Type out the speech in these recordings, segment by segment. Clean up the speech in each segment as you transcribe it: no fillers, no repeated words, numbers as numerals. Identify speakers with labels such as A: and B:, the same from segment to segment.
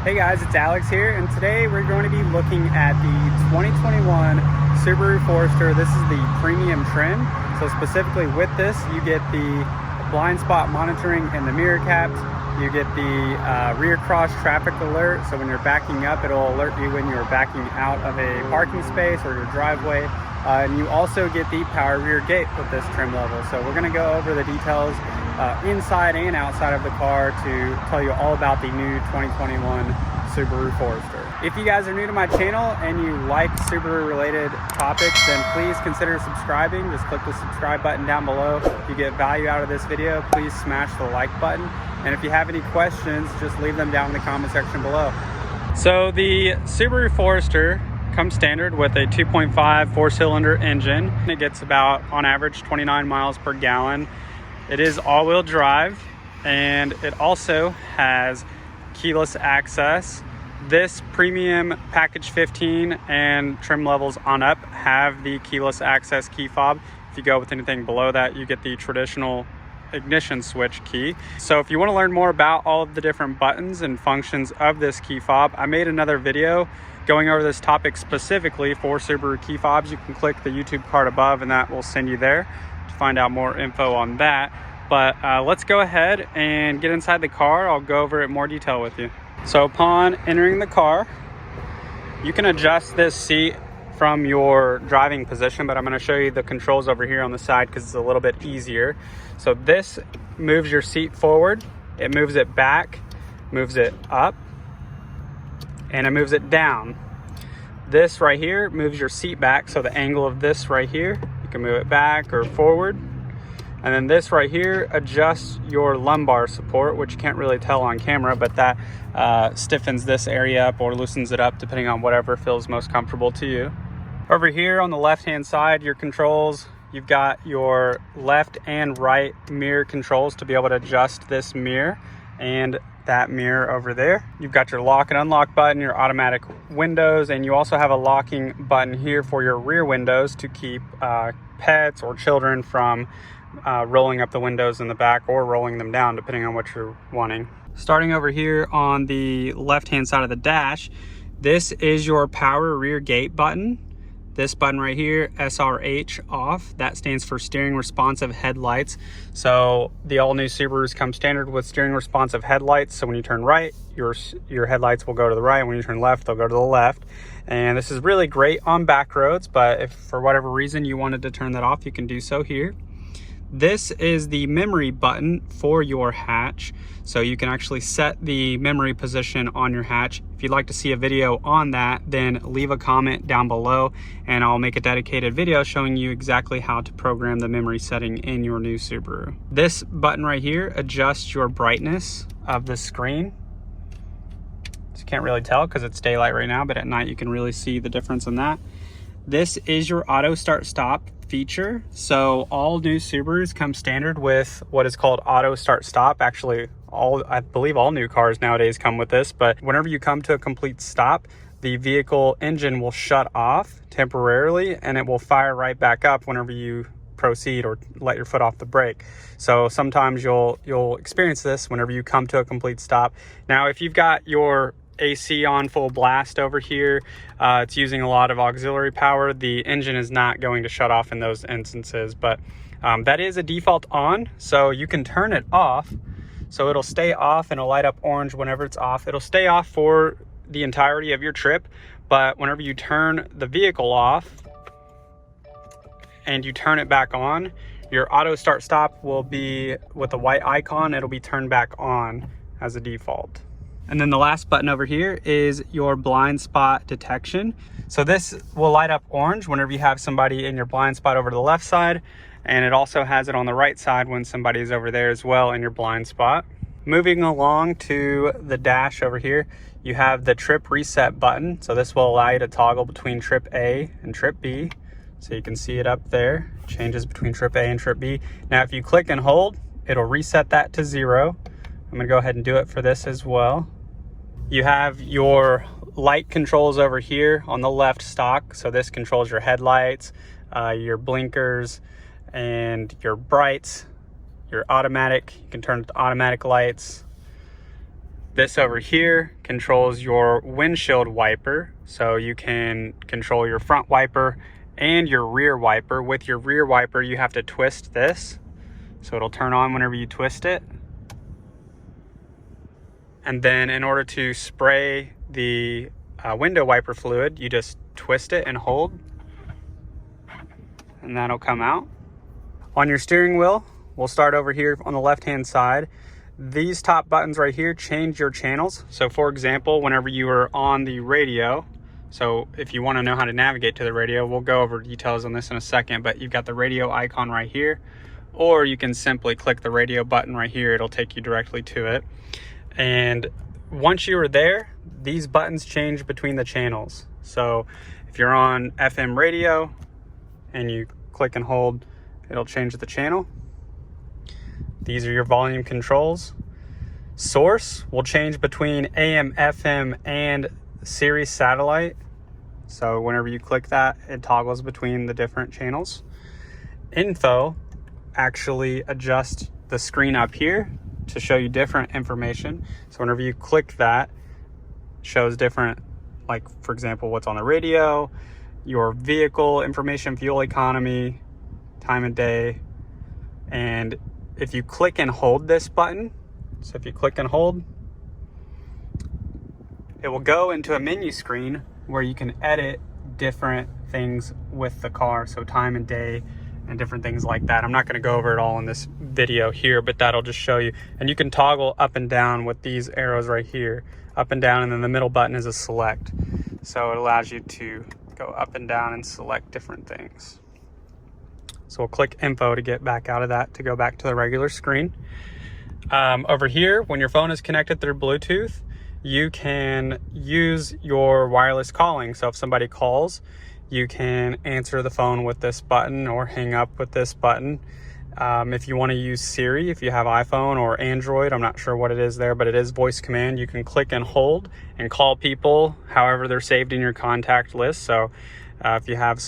A: Hey guys, it's Alex here, and today we're going to be looking at the 2021 Subaru Forester. This is the premium trim. So specifically with this, you get the blind spot monitoring in the mirror caps. You get the rear cross traffic alert. So when you're backing up, it'll alert you when you're backing out of a parking space or your driveway. And you also get the power rear gate with this trim level. So we're going to go over the details inside and outside of the car to tell you all about the new 2021 Subaru Forester. If you guys are new to my channel and you like Subaru related topics, then please consider subscribing. Just click the subscribe button down below. If you get value out of this video, please smash the like button. And if you have any questions, just leave them down in the comment section below. So the Subaru Forester comes standard with a 2.5 four-cylinder engine. It gets about, on average, 29 miles per gallon. It is all-wheel drive, and it also has keyless access. This premium package 15 and trim levels on up have the keyless access key fob. If you go with anything below that, you get the traditional ignition switch key. So if you want to learn more about all of the different buttons and functions of this key fob, I made another video going over this topic specifically for Subaru key fobs. You can click the YouTube card above and that will send you there to find out more info on that. But let's go ahead and get inside the car. I'll go over it in more detail with you. So upon entering the car, you can adjust this seat from your driving position, but I'm going to show you the controls over here on the side because it's a little bit easier. So this moves your seat forward, it moves it back, moves it up, and it moves it down. This right here moves your seat back, so the angle of this right here, you can move it back or forward. And then this right here adjusts your lumbar support, which you can't really tell on camera, but that stiffens this area up or loosens it up depending on whatever feels most comfortable to you. Over here on the left-hand side, your controls, you've got your left and right mirror controls to be able to adjust this mirror and that mirror over there. You've got your lock and unlock button, your automatic windows, and you also have a locking button here for your rear windows to keep pets or children from rolling up the windows in the back or rolling them down depending on what you're wanting. Starting over here on the left hand side of the dash, this is your power rear gate button. This button right here, SRH off, that stands for steering responsive headlights. So the all new Subarus come standard with steering responsive headlights. So when you turn right, your headlights will go to the right. When you turn left, they'll go to the left. And this is really great on back roads, but if for whatever reason you wanted to turn that off, you can do so here. This is the memory button for your hatch. So you can actually set the memory position on your hatch. If you'd like to see a video on that, then leave a comment down below and I'll make a dedicated video showing you exactly how to program the memory setting in your new Subaru. This button right here adjusts your brightness of the screen. So you can't really tell because it's daylight right now, but at night you can really see the difference in that. This is your auto start stop feature. So all new Subarus come standard with what is called auto start stop. Actually, I believe all new cars nowadays come with this, but whenever you come to a complete stop, the vehicle engine will shut off temporarily and it will fire right back up whenever you proceed or let your foot off the brake. So sometimes you'll experience this whenever you come to a complete stop. Now, if you've got your AC on full blast over here, it's using a lot of auxiliary power, the engine is not going to shut off in those instances, but that is a default on, so you can turn it off. So it'll stay off and it'll light up orange whenever it's off. It'll stay off for the entirety of your trip, but whenever you turn the vehicle off and you turn it back on, your auto start stop will be with a white icon. It'll be turned back on as a default. And then the last button over here is your blind spot detection. So this will light up orange whenever you have somebody in your blind spot over to the left side. And it also has it on the right side when somebody is over there as well in your blind spot. Moving along to the dash over here, you have the trip reset button. So this will allow you to toggle between trip A and trip B. So you can see it up there, changes between trip A and trip B. Now, if you click and hold, it'll reset that to 0. I'm gonna go ahead and do it for this as well. You have your light controls over here on the left stock. So this controls your headlights, your blinkers, and your brights, your automatic. You can turn it to automatic lights. This over here controls your windshield wiper. So you can control your front wiper and your rear wiper. With your rear wiper, you have to twist this. So it'll turn on whenever you twist it. And then in order to spray the window wiper fluid, you just twist it and hold, and that'll come out. On your steering wheel, we'll start over here on the left-hand side. These top buttons right here change your channels. So for example, whenever you are on the radio, so if you want to know how to navigate to the radio, we'll go over details on this in a second, but you've got the radio icon right here, or you can simply click the radio button right here. It'll take you directly to it. And once you are there, these buttons change between the channels. So if you're on FM radio and you click and hold, it'll change the channel. These are your volume controls. Source will change between AM, FM, and Sirius satellite. So whenever you click that, it toggles between the different channels. Info actually adjusts the screen up here to show you different information. So whenever you click that, it shows different, like for example, what's on the radio, your vehicle information, fuel economy, time of day. And if you click and hold this button, so if you click and hold, it will go into a menu screen where you can edit different things with the car. So time and day and different things like that. I'm not going to go over it all in this video here, but that'll just show you. And you can toggle up and down with these arrows right here, up and down, and then the middle button is a select. So it allows you to go up and down and select different things. So we'll click info to get back out of that, to go back to the regular screen. Over here, when your phone is connected through Bluetooth, you can use your wireless calling. So if somebody calls, you can answer the phone with this button or hang up with this button. If you want to use Siri, if you have iPhone or Android, I'm not sure what it is there, but it is voice command. You can click and hold and call people however they're saved in your contact list. So if you have,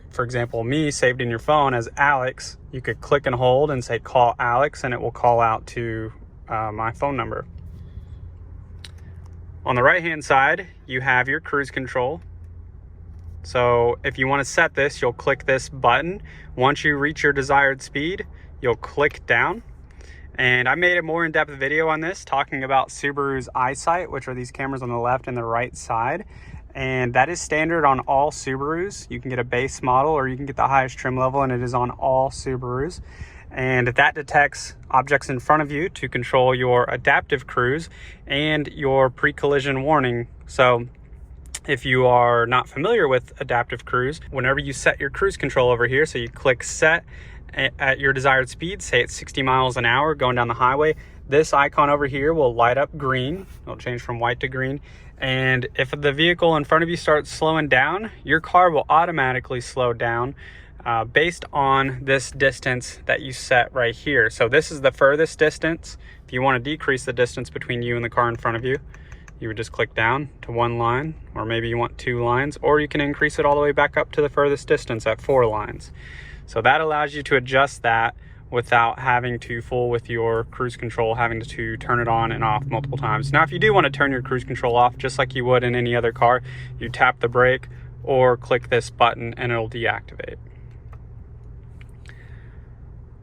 A: for example, me saved in your phone as Alex, you could click and hold and say call Alex, and it will call out to my phone number. On the right hand side, you have your cruise control. So if you want to set this, you'll click this button. Once you reach your desired speed, you'll click down. And I made a more in-depth video on this, talking about Subaru's EyeSight, which are these cameras on the left and the right side. And that is standard on all Subarus. You can get a base model or you can get the highest trim level, and it is on all Subarus. And that detects objects in front of you to control your adaptive cruise and your pre-collision warning. So if you are not familiar with adaptive cruise, whenever you set your cruise control over here, so you click set at your desired speed, say it's 60 miles an hour going down the highway, this icon over here will light up green. It'll change from white to green. And if the vehicle in front of you starts slowing down, your car will automatically slow down based on this distance that you set right here. So this is the furthest distance. If you want to decrease the distance between you and the car in front of you, you would just click down to one line, or maybe you want 2 lines, or you can increase it all the way back up to the furthest distance at 4 lines. So that allows you to adjust that without having to fool with your cruise control, having to turn it on and off multiple times. Now, if you do want to turn your cruise control off, just like you would in any other car, you tap the brake or click this button and it'll deactivate.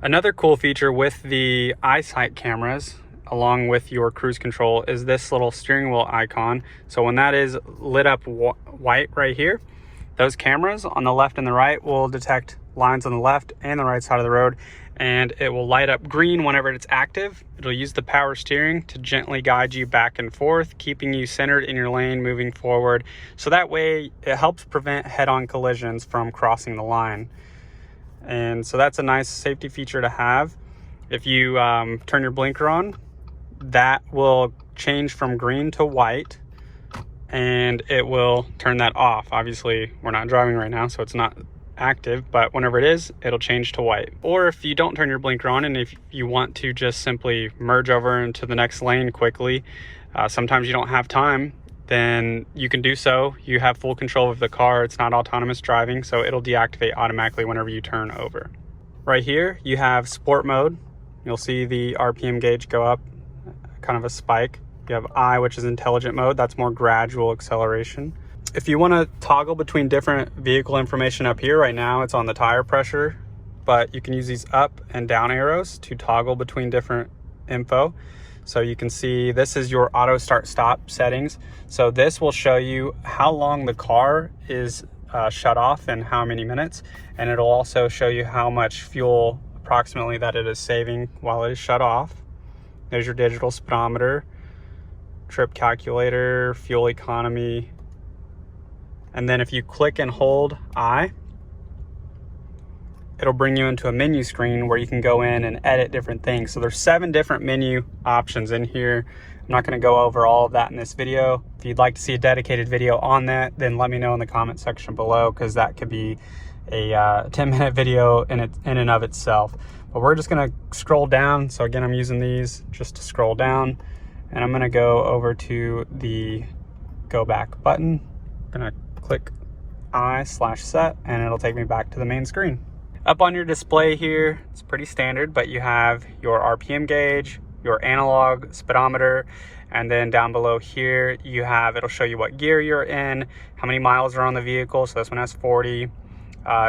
A: Another cool feature with the EyeSight cameras, along with your cruise control, is this little steering wheel icon. So when that is lit up white right here, those cameras on the left and the right will detect lines on the left and the right side of the road, and it will light up green whenever it's active. It'll use the power steering to gently guide you back and forth, keeping you centered in your lane moving forward. So that way it helps prevent head-on collisions from crossing the line. And so that's a nice safety feature to have. If you turn your blinker on, that will change from green to white, and it will turn that off. Obviously, we're not driving right now, so it's not active, but whenever it is, it'll change to white. Or if you don't turn your blinker on, and if you want to just simply merge over into the next lane quickly, sometimes you don't have time, then you can do so. You have full control of the car. It's not autonomous driving, so it'll deactivate automatically whenever you turn over. Right here, you have sport mode. You'll see the RPM gauge go up, kind of a spike. You have I, which is intelligent mode. That's more gradual acceleration. If you want to toggle between different vehicle information up here, right now it's on the tire pressure, but you can use these up and down arrows to toggle between different info. So you can see this is your auto start stop settings. So this will show you how long the car is shut off and how many minutes. And it'll also show you how much fuel approximately that it is saving while it is shut off. There's your digital speedometer, trip calculator, fuel economy. And then if you click and hold I, it'll bring you into a menu screen where you can go in and edit different things. So there's 7 different menu options in here. I'm not gonna go over all of that in this video. If you'd like to see a dedicated video on that, then let me know in the comment section below, because that could be a 10-minute video in and of itself. But we're just gonna scroll down. So again, I'm using these just to scroll down, and I'm gonna go over to the go back button. I'm gonna click I/set, and it'll take me back to the main screen. Up on your display here, it's pretty standard, but you have your RPM gauge, your analog speedometer, and then down below here you have, it'll show you what gear you're in, how many miles are on the vehicle. So this one has 40,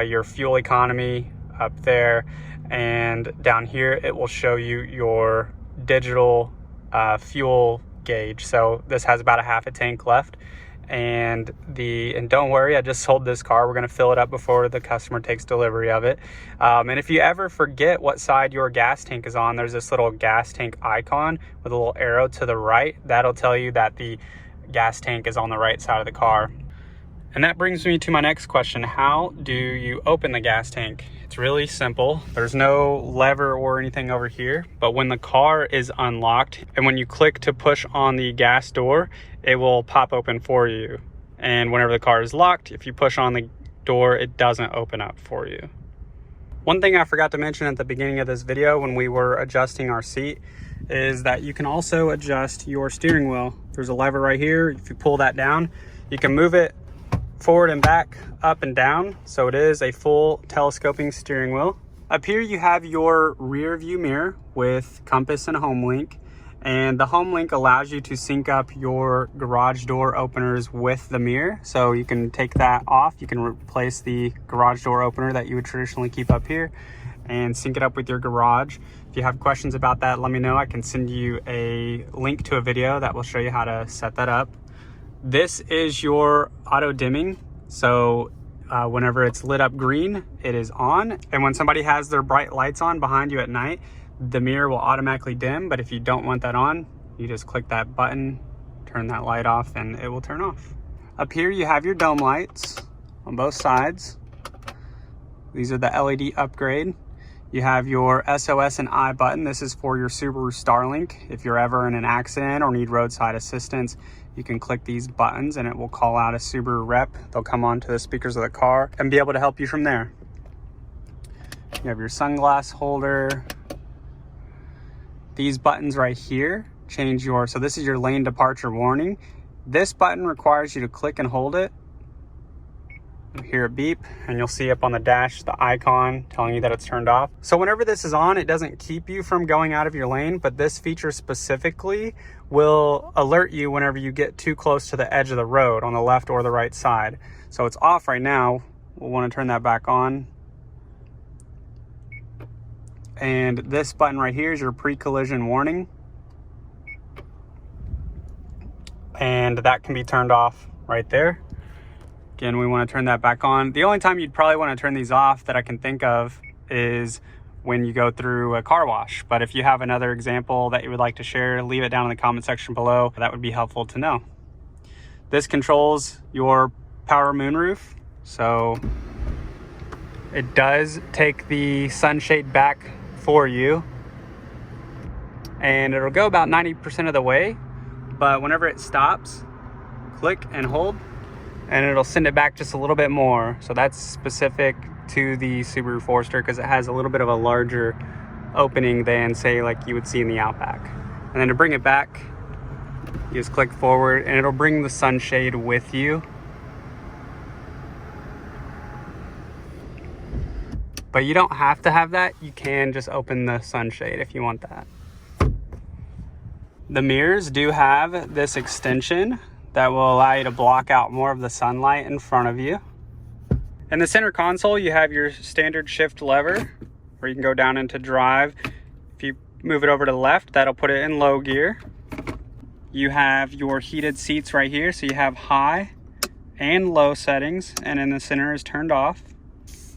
A: your fuel economy up there, and down here it will show you your digital fuel gauge. So this has about a half a tank left. And don't worry, I just sold this car. We're gonna fill it up before the customer takes delivery of it. And if you ever forget what side your gas tank is on, there's this little gas tank icon with a little arrow to the right. That'll tell you that the gas tank is on the right side of the car. And that brings me to my next question. How do you open the gas tank? It's really simple. There's no lever or anything over here, but when the car is unlocked and when you click to push on the gas door, it will pop open for you. And whenever the car is locked, if you push on the door, it doesn't open up for you. One thing I forgot to mention at the beginning of this video when we were adjusting our seat is that you can also adjust your steering wheel. There's a lever right here. If you pull that down, you can move it forward and back, up and down. So it is a full telescoping steering wheel. Up here you have your rear view mirror with compass and home link. And the home link allows you to sync up your garage door openers with the mirror. So you can take that off. You can replace the garage door opener that you would traditionally keep up here and sync it up with your garage. If you have questions about that, let me know. I can send you a link to a video that will show you how to set that up. This is your auto dimming. So whenever it's lit up green, it is on. And when somebody has their bright lights on behind you at night, the mirror will automatically dim. But if you don't want that on, you just click that button, turn that light off, and it will turn off. Up here you have your dome lights on both sides. These are the LED upgrade. You have your SOS and I button. This is for your Subaru Starlink. If you're ever in an accident or need roadside assistance, you can click these buttons and it will call out a Subaru rep. They'll come onto the speakers of the car and be able to help you from there. You have your sunglass holder. These buttons right here change your, so this is your lane departure warning. This button requires you to click and hold it. You hear a beep and you'll see up on the dash the icon telling you that it's turned off. So whenever this is on, it doesn't keep you from going out of your lane, but this feature specifically will alert you whenever you get too close to the edge of the road on the left or the right side. So it's off right now. We'll want to turn that back on. And this button right here is your pre-collision warning. And that can be turned off right there. Again, we want to turn that back on. The only time you'd probably want to turn these off that I can think of is when you go through a car wash. But if you have another example that you would like to share, leave it down in the comment section below. That would be helpful to know. This controls your power moonroof. So it does take the sunshade back for you. And it'll go about 90% of the way. But whenever it stops, click and hold, and it'll send it back just a little bit more. So that's specific to the Subaru Forester because it has a little bit of a larger opening than, say, like you would see in the Outback. And then to bring it back, you just click forward and it'll bring the sunshade with you. But you don't have to have that. You can just open the sunshade if you want that. The mirrors do have this extension that will allow you to block out more of the sunlight in front of you. In the center console, you have your standard shift lever where you can go down into drive. If you move it over to the left, that'll put it in low gear. You have your heated seats right here, so you have high and low settings, and in the center is turned off.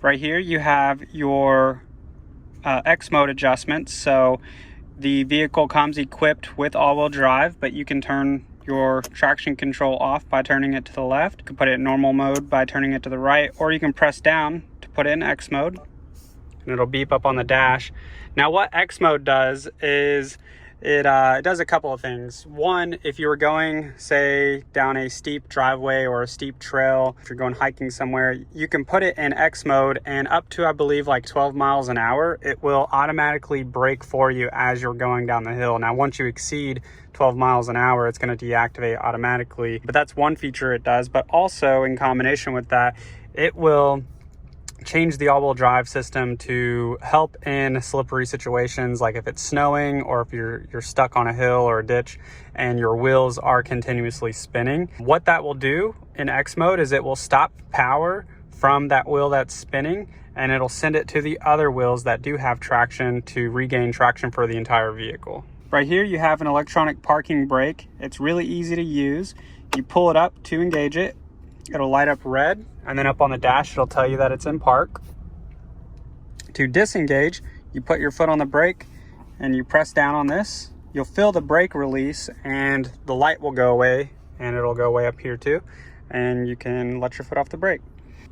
A: Right here you have your X mode adjustments, so the vehicle comes equipped with all-wheel drive, but you can turn your traction control off by turning it to the left. You can put it in normal mode by turning it to the right, or you can press down to put it in X mode, and it'll beep up on the dash. Now what X mode does is it does a couple of things. One, if you were going, say, down a steep driveway or a steep trail, if you're going hiking somewhere, you can put it in X mode, and up to, I believe, like 12 miles an hour, it will automatically brake for you as you're going down the hill. Now, once you exceed 12 miles an hour, it's going to deactivate automatically. But that's one feature it does. But also, in combination with that, it will change the all-wheel drive system to help in slippery situations, like if it's snowing or if you're stuck on a hill or a ditch and your wheels are continuously spinning. What that will do in X mode is it will stop power from that wheel that's spinning, and it'll send it to the other wheels that do have traction to regain traction for the entire vehicle. Right here you have an electronic parking brake. It's really easy to use. You pull it up to engage it. It'll light up red, and then up on the dash it'll tell you that it's in park. To disengage, you put your foot on the brake and you press down on this. You'll feel the brake release and the light will go away, and it'll go away up here too, and you can let your foot off the brake.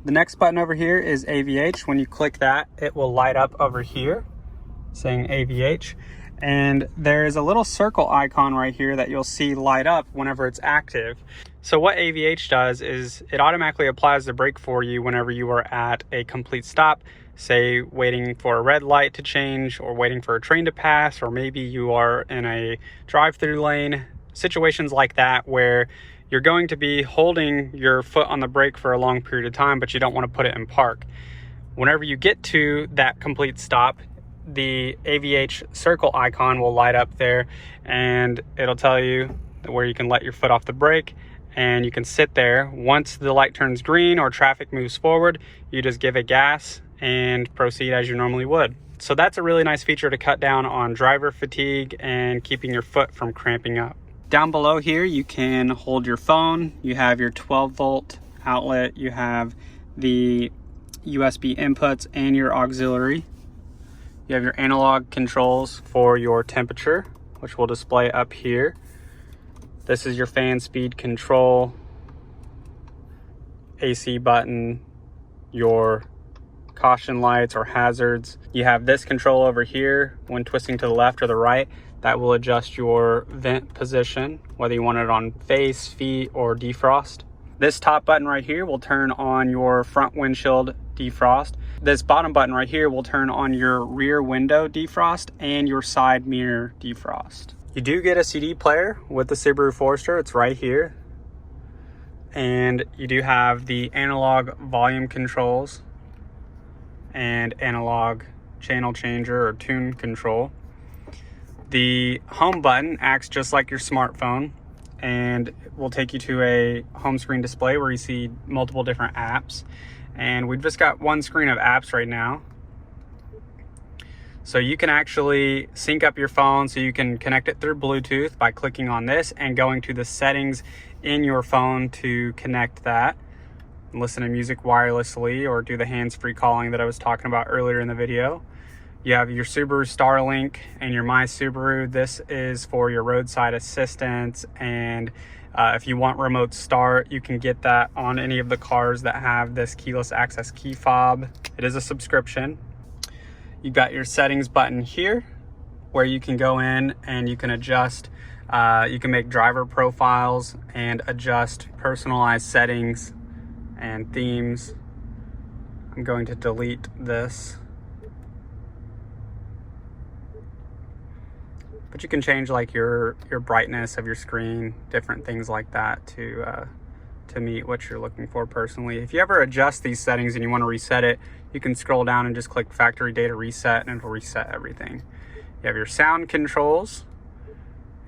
A: The next button over here is AVH. When you click that, it will light up over here saying AVH, and there's a little circle icon right here that you'll see light up whenever it's active. So what AVH does is it automatically applies the brake for you whenever you are at a complete stop, say waiting for a red light to change or waiting for a train to pass, or maybe you are in a drive-through lane, situations like that where you're going to be holding your foot on the brake for a long period of time, but you don't want to put it in park. Whenever you get to that complete stop, the AVH circle icon will light up there, and it'll tell you where you can let your foot off the brake, and you can sit there. Once the light turns green or traffic moves forward, you just give it gas and proceed as you normally would. So that's a really nice feature to cut down on driver fatigue and keeping your foot from cramping up. Down below here, you can hold your phone. You have your 12-volt outlet. You have the USB inputs and your auxiliary. You have your analog controls for your temperature, which will display up here. This is your fan speed control, AC button, your caution lights or hazards. You have this control over here when twisting to the left or the right that will adjust your vent position, whether you want it on face, feet, or defrost. This top button right here will turn on your front windshield defrost. This bottom button right here will turn on your rear window defrost and your side mirror defrost. You do get a CD player with the Subaru Forester. It's right here. And you do have the analog volume controls and analog channel changer or tune control. The home button acts just like your smartphone and will take you to a home screen display where you see multiple different apps. And we've just got one screen of apps right now. So you can actually sync up your phone, so you can connect it through Bluetooth by clicking on this and going to the settings in your phone to connect that. Listen to music wirelessly or do the hands-free calling that I was talking about earlier in the video. You have your Subaru Starlink and your My Subaru. This is for your roadside assistance, and if you want remote start, you can get that on any of the cars that have this keyless access key fob. It is a subscription. You've got your settings button here where you can go in and you can adjust, you can make driver profiles and adjust personalized settings and themes. I'm going to delete this. But you can change like your brightness of your screen, different things like that to meet what you're looking for personally. If you ever adjust these settings and you want to reset it, you can scroll down and just click factory data reset and it'll reset everything. You have your sound controls.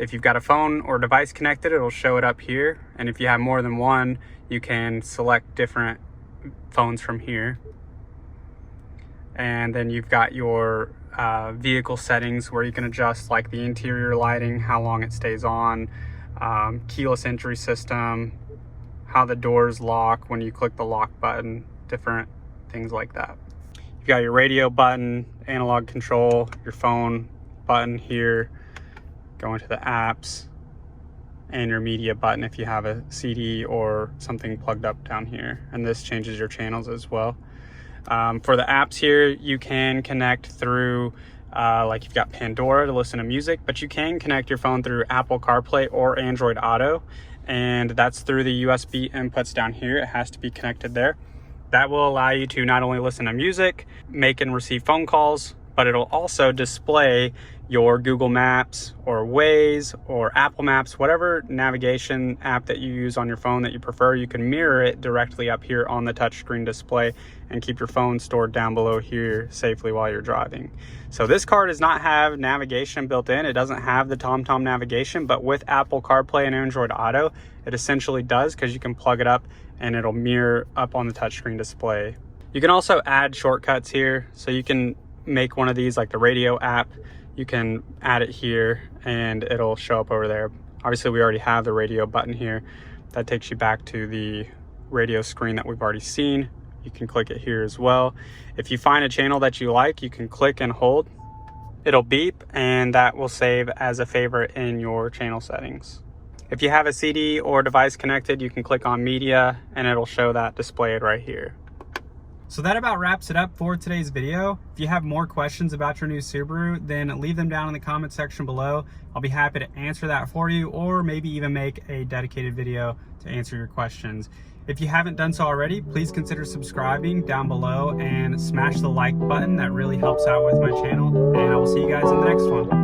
A: If you've got a phone or device connected, it'll show it up here. And if you have more than one, you can select different phones from here. And then you've got your vehicle settings where you can adjust like the interior lighting, how long it stays on, keyless entry system, how the doors lock when you click the lock button, different things like that. You've got your radio button, analog control, your phone button here, go into the apps, and your media button if you have a CD or something plugged up down here. And this changes your channels as well. For the apps here, you can connect through, like you've got Pandora to listen to music, but you can connect your phone through Apple CarPlay or Android Auto, and that's through the USB inputs down here. It has to be connected there. That will allow you to not only listen to music, make and receive phone calls, but it'll also display your Google Maps or Waze or Apple Maps, whatever navigation app that you use on your phone that you prefer. You can mirror it directly up here on the touchscreen display and keep your phone stored down below here safely while you're driving. So this car does not have navigation built in. It doesn't have the TomTom navigation, but with Apple CarPlay and Android Auto, it essentially does, because you can plug it up and it'll mirror up on the touchscreen display. You can also add shortcuts here. So you can make one of these like the radio app. You can add it here and it'll show up over there. Obviously we already have the radio button here. That takes you back to the radio screen that we've already seen. You can click it here as well. If you find a channel that you like, you can click and hold. It'll beep and that will save as a favorite in your channel settings. If you have a CD or device connected, you can click on media and it'll show that displayed right here. So that about wraps it up for today's video. If you have more questions about your new Subaru, then leave them down in the comment section below. I'll be happy to answer that for you, or maybe even make a dedicated video to answer your questions. If you haven't done so already, please consider subscribing down below and smash the like button. That really helps out with my channel, and I will see you guys in the next one.